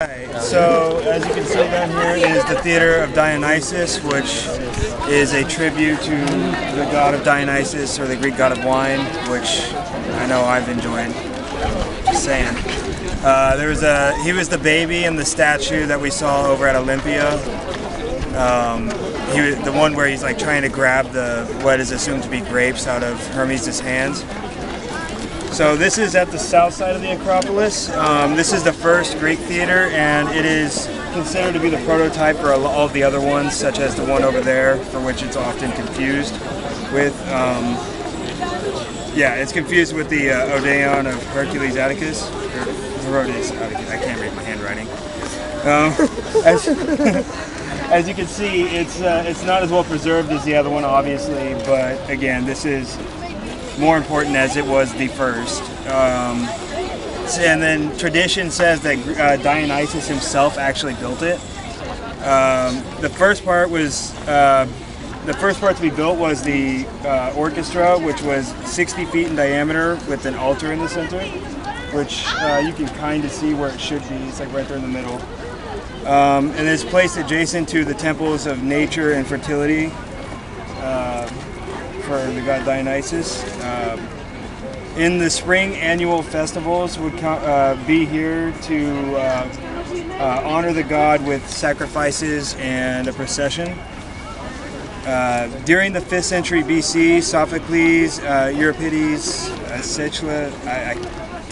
So, as you can see down here is the Theater of Dionysus, which is a tribute to the god of Dionysus, or the Greek god of wine, which I know I've enjoyed. Just saying. He was the baby in the statue that we saw over at Olympia. He was the one where he's like trying to grab what is assumed to be grapes out of Hermes' hands. So this is at the south side of the Acropolis. This is the first Greek theater, and it is considered to be the prototype for all of the other ones, such as the one over there, for which it's often confused with. It's confused with the Odeon of Hercules Atticus, or Herodes Atticus. I can't read my handwriting. As you can see, it's not as well preserved as the other one, obviously, but again, this is more important as it was the first. And then tradition says that Dionysus himself actually built it. The first part to be built was the orchestra, which was 60 feet in diameter with an altar in the center, which you can kind of see where it should be. It's like right there in the middle. And it's placed adjacent to the temples of nature and fertility for the god Dionysus. In the spring annual festivals would be here to honor the god with sacrifices and a procession. During the 5th century BC, Sophocles, Euripides,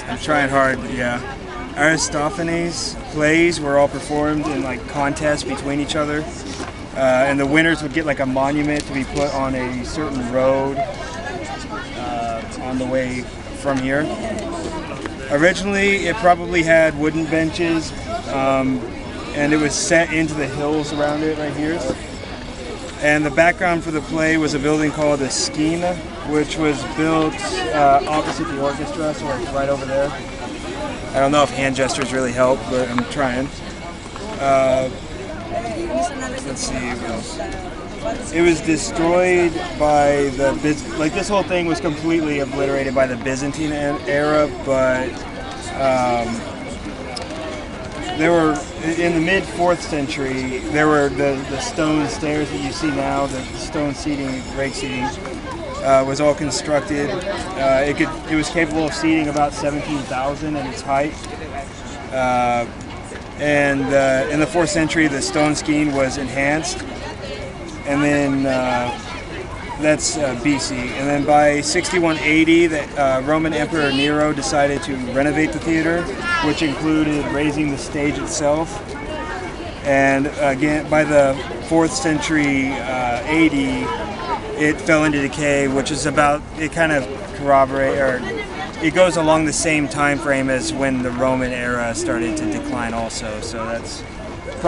I'm trying hard, but yeah, Aristophanes plays were all performed in like contests between each other. And the winners would get like a monument to be put on a certain road on the way from here. Originally, it probably had wooden benches, and it was set into the hills around it right here. And the background for the play was a building called the Skene, which was built opposite the orchestra, so it's right over there. I don't know if hand gestures really help, but I'm trying. Let's see what else. It was destroyed by this whole thing was completely obliterated by the Byzantine era, but there were, in the mid 4th century, there were the stone stairs that you see now, the stone seating, rake seating, was all constructed. It was capable of seating about 17,000 in its height. And in the 4th century, the stone skene was enhanced, and then that's BC. And then by 6180, the Roman Emperor Nero decided to renovate the theater, which included raising the stage itself. And again, by the 4th century AD, it fell into decay, which is about, it kind of it goes along the same time frame as when the Roman era started to decline also, so that's